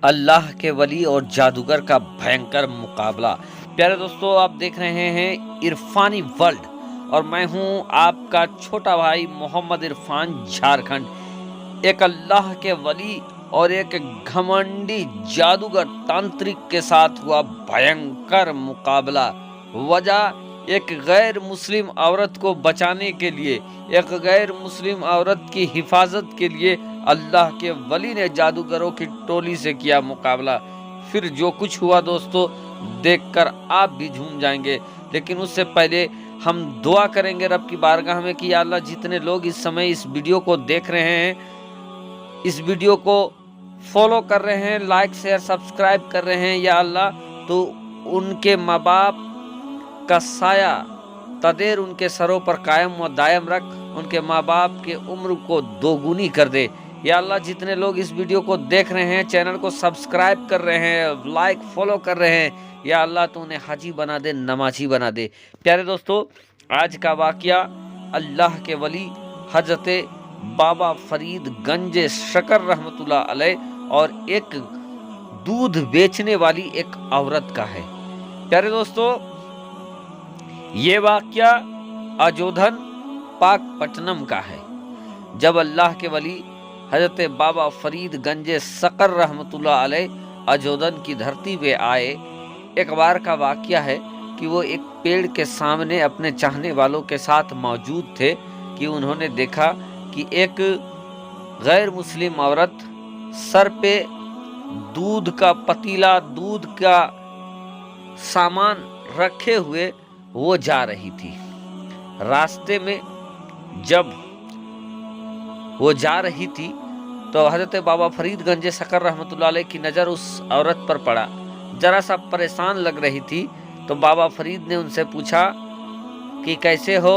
अल्लाह के वली और जादूगर का भयंकर मुकाबला। प्यारे दोस्तों, आप देख रहे हैं इरफानी वर्ल्ड और मैं हूं आपका छोटा भाई मोहम्मद इरफान, झारखंड। एक अल्लाह के वली और एक घमंडी जादूगर तांत्रिक के साथ हुआ भयंकर मुकाबला। वजह एक गैर मुस्लिम औरत को बचाने के लिए, एक गैर मुस्लिम औरत की हिफाजत के लिए अल्लाह के वली ने जादूगरों की टोली से किया मुकाबला। फिर जो कुछ हुआ दोस्तों, देखकर आप भी झूम जाएंगे। लेकिन उससे पहले हम दुआ करेंगे रब की बारगाह में कि या अल्लाह, जितने लोग इस समय इस वीडियो को देख रहे हैं, इस वीडियो को फॉलो कर रहे हैं, लाइक शेयर सब्सक्राइब कर रहे हैं, या अल्लाह तो उनके माँ बाप का साया तदेर उनके सरों पर कायम व दायम रख, उनके माँ बाप के उम्र को दोगुनी कर दे। या अल्लाह, जितने लोग इस वीडियो को देख रहे हैं, चैनल को सब्सक्राइब कर रहे हैं, लाइक फॉलो कर रहे हैं, या अल्लाह तो उन्हें हाजी बना दे, नमाजी बना दे। प्यारे दोस्तों, आज का वाकया अल्लाह के वली हजरत बाबा फरीद गंज शकर रहमतुल्लाह अलैह और एक दूध बेचने वाली एक औरत का है। प्यारे दोस्तों, ये वाकया अजोधन पाकपट्टनम का है। जब अल्लाह के वली हजरत बाबा फरीद गंज शकर रहमतुल्लाह अलैह अजोधन की धरती पे आए, एक बार का वाकया है कि वो एक पेड़ के सामने अपने चाहने वालों के साथ मौजूद थे कि उन्होंने देखा कि एक गैर मुस्लिम औरत सर पे दूध का पतीला, दूध का सामान रखे हुए वो जा रही थी। रास्ते में जब वो जा रही थी तो हजरत बाबा फरीद गंज शकर रहमतुल्लाह अलैह की नज़र उस औरत पर पड़ा। जरा सा परेशान लग रही थी, तो बाबा फरीद ने उनसे पूछा कि कैसे हो,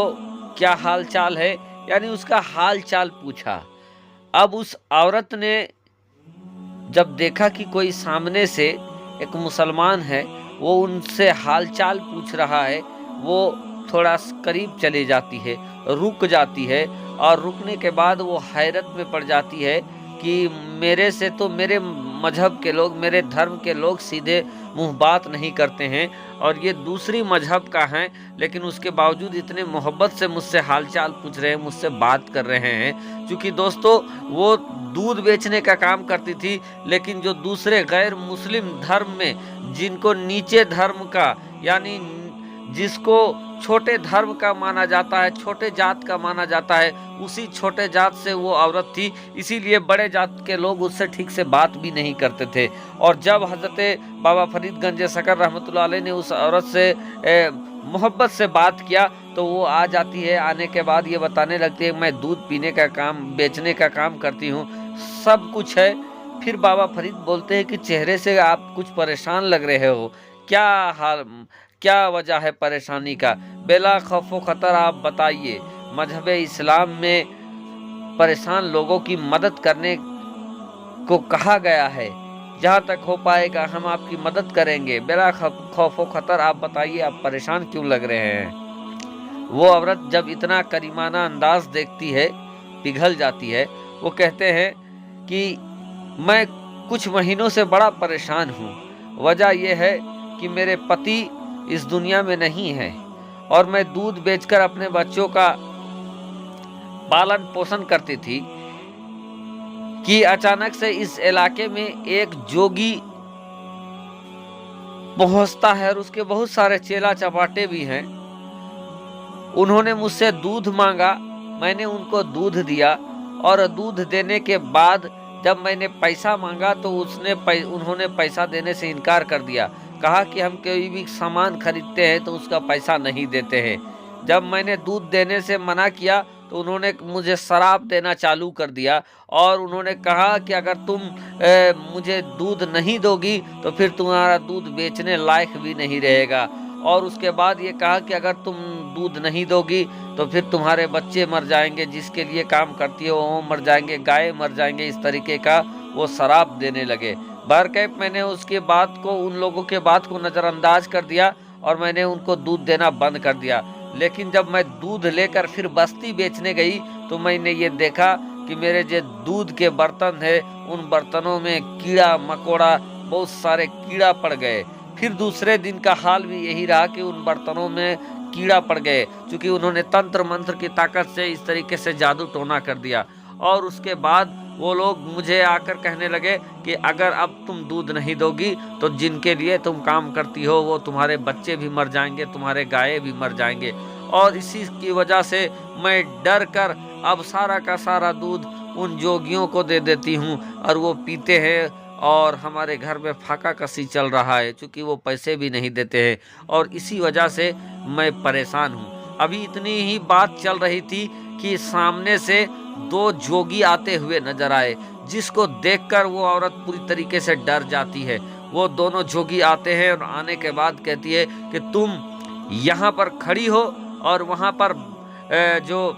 क्या हाल चाल है, यानी उसका हाल चाल पूछा। अब उस औरत ने जब देखा कि कोई सामने से एक मुसलमान है, वो उनसे हाल चाल पूछ रहा है, वो थोड़ा करीब चले जाती है, रुक जाती है, और रुकने के बाद वो हैरत में पड़ जाती है कि मेरे से तो मेरे मजहब के लोग, मेरे धर्म के लोग सीधे मुंह बात नहीं करते हैं, और ये दूसरी मजहब का है, लेकिन उसके बावजूद इतने मोहब्बत से मुझसे हालचाल पूछ रहे हैं, मुझसे बात कर रहे हैं। क्योंकि दोस्तों, वो दूध बेचने का काम करती थी, लेकिन जो दूसरे गैर मुस्लिम धर्म में, जिनको नीचे धर्म का, यानी जिसको छोटे धर्म का माना जाता है, छोटे जात का माना जाता है, उसी छोटे जात से वो औरत थी। इसीलिए बड़े जात के लोग उससे ठीक से बात भी नहीं करते थे। और जब हजरत बाबा फरीद गंज शकर रहमतुल्लाह अलैह ने उस औरत से मोहब्बत से बात किया, तो वो आ जाती है। आने के बाद ये बताने लगती है, मैं दूध पीने का काम, बेचने का काम करती हूँ, सब कुछ है। फिर बाबा फरीद बोलते हैं कि चेहरे से आप कुछ परेशान लग रहे हो, क्या हाल, क्या वजह है परेशानी का, बेला खौफ खतर आप बताइए। मजहब इस्लाम में परेशान लोगों की मदद करने को कहा गया है, जहाँ तक हो पाएगा हम आपकी मदद करेंगे, बेला खौफ खतर आप बताइए, आप परेशान क्यों लग रहे हैं। वो औरत जब इतना करीमाना अंदाज देखती है, पिघल जाती है। वो कहते हैं कि मैं कुछ महीनों से बड़ा परेशान हूँ। वजह यह है कि मेरे पति इस दुनिया में नहीं है, और मैं दूध बेचकर अपने बच्चों का पालन पोषण करती थी कि अचानक से इस इलाके में एक जोगी पहुंचता है, और उसके बहुत सारे चेला चपाटे भी हैं। उन्होंने मुझसे दूध मांगा, मैंने उनको दूध दिया, और दूध देने के बाद जब मैंने पैसा मांगा तो उन्होंने पैसा देने से इनकार कर दिया। कहा कि हम कोई भी सामान खरीदते हैं तो उसका पैसा नहीं देते हैं। जब मैंने दूध देने से मना किया तो उन्होंने मुझे शराब देना चालू कर दिया, और उन्होंने कहा कि अगर तुम मुझे दूध नहीं दोगी तो फिर तुम्हारा दूध बेचने लायक भी नहीं रहेगा। और उसके बाद ये कहा कि अगर तुम दूध नहीं दोगी तो फिर तुम्हारे बच्चे मर जाएंगे, जिसके लिए काम करती है वो मर जाएंगे, गाय मर जाएंगे। इस तरीके का वो शराब देने लगे। बहरकैफ मैंने उसके बात को, उन लोगों के बात को नज़रअंदाज कर दिया, और मैंने उनको दूध देना बंद कर दिया। लेकिन जब मैं दूध लेकर फिर बस्ती बेचने गई तो मैंने ये देखा कि मेरे जो दूध के बर्तन है उन बर्तनों में कीड़ा मकोड़ा, बहुत सारे कीड़ा पड़ गए। फिर दूसरे दिन का हाल भी यही रहा कि उन बर्तनों में कीड़ा पड़ गए, क्योंकि उन्होंने तंत्र मंत्र की ताकत से इस तरीके से जादू टोना कर दिया। और उसके बाद वो लोग मुझे आकर कहने लगे कि अगर अब तुम दूध नहीं दोगी तो जिनके लिए तुम काम करती हो वो तुम्हारे बच्चे भी मर जाएंगे, तुम्हारे गाय भी मर जाएंगे। और इसी की वजह से मैं डर कर अब सारा का सारा दूध उन जोगियों को दे देती हूँ और वो पीते हैं, और हमारे घर में फाका कसी चल रहा है, क्योंकि वो पैसे भी नहीं देते हैं, और इसी वजह से मैं परेशान हूँ। अभी इतनी ही बात चल रही थी कि सामने से दो जोगी आते हुए नजर आए, जिसको देखकर वो औरत पूरी तरीके से डर जाती है। वो दोनों जोगी आते हैं और आने के बाद कहती है कि तुम यहाँ पर खड़ी हो और वहाँ पर जो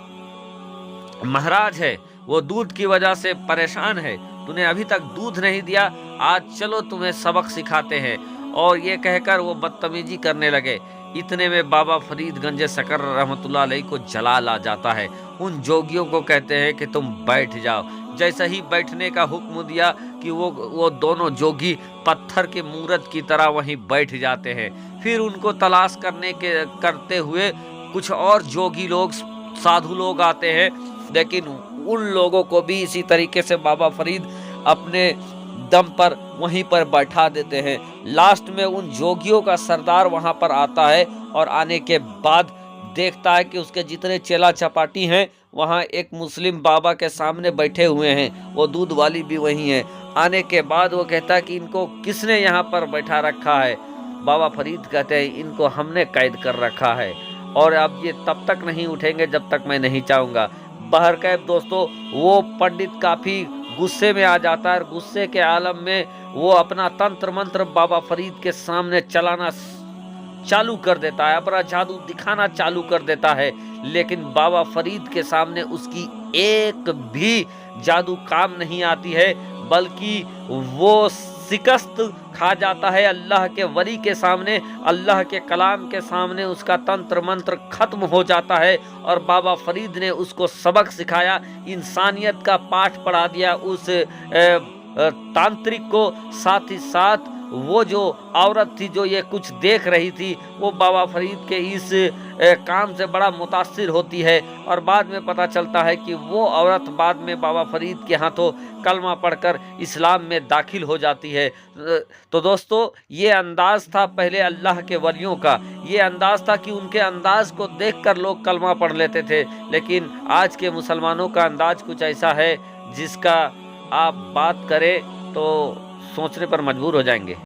महाराज है वो दूध की वजह से परेशान है, तूने अभी तक दूध नहीं दिया, आज चलो तुम्हें सबक सिखाते हैं। और ये कहकर वो बदतमीजी करने लगे। इतने में बाबा फरीद गंज शकर रहमतुल्लाह अलैह को जलाल आ जाता है। उन जोगियों को कहते हैं कि तुम बैठ जाओ। जैसा ही बैठने का हुक्म दिया कि वो दोनों जोगी पत्थर के मूरत की तरह वहीं बैठ जाते हैं। फिर उनको तलाश करते हुए कुछ और जोगी लोग, साधु लोग आते हैं, लेकिन उन लोगों को भी इसी तरीके से बाबा फरीद अपने दम पर वहीं पर बैठा देते हैं। लास्ट में उन जोगियों का सरदार वहां पर आता है और आने के बाद देखता है कि उसके जितने चेला चपाटी हैं वहां एक मुस्लिम बाबा के सामने बैठे हुए हैं, वो दूध वाली भी वही है। आने के बाद वो कहता है कि इनको किसने यहाँ पर बैठा रखा है। बाबा फरीद कहते हैं इनको हमने कैद कर रखा है और अब ये तब तक नहीं उठेंगे जब तक मैं नहीं चाहूँगा। बहरकैफ दोस्तों, वो पंडित काफ़ी गुस्से में आ जाता है और गुस्से के आलम में वो अपना तंत्र मंत्र बाबा फरीद के सामने चलाना चालू कर देता है, अपना जादू दिखाना चालू कर देता है। लेकिन बाबा फरीद के सामने उसकी एक भी जादू काम नहीं आती है, बल्कि वो शिकस्त खा जाता है अल्लाह के वली के सामने, अल्लाह के कलाम के सामने उसका तंत्र मंत्र खत्म हो जाता है। और बाबा फरीद ने उसको सबक सिखाया, इंसानियत का पाठ पढ़ा दिया उस तांत्रिक को। साथ ही साथ वो जो औरत थी जो ये कुछ देख रही थी, वो बाबा फरीद के इस काम से बड़ा मुतासिर होती है और बाद में पता चलता है कि वो औरत बाद में बाबा फरीद के हाथों कलमा पढ़कर इस्लाम में दाखिल हो जाती है। तो दोस्तों, ये अंदाज था पहले अल्लाह के वलियों का, ये अंदाज था कि उनके अंदाज को देखकर लोग कलमा पढ़ लेते थे। लेकिन आज के मुसलमानों का अंदाज कुछ ऐसा है जिसका आप बात करें तो सोचने पर मजबूर हो जाएंगे।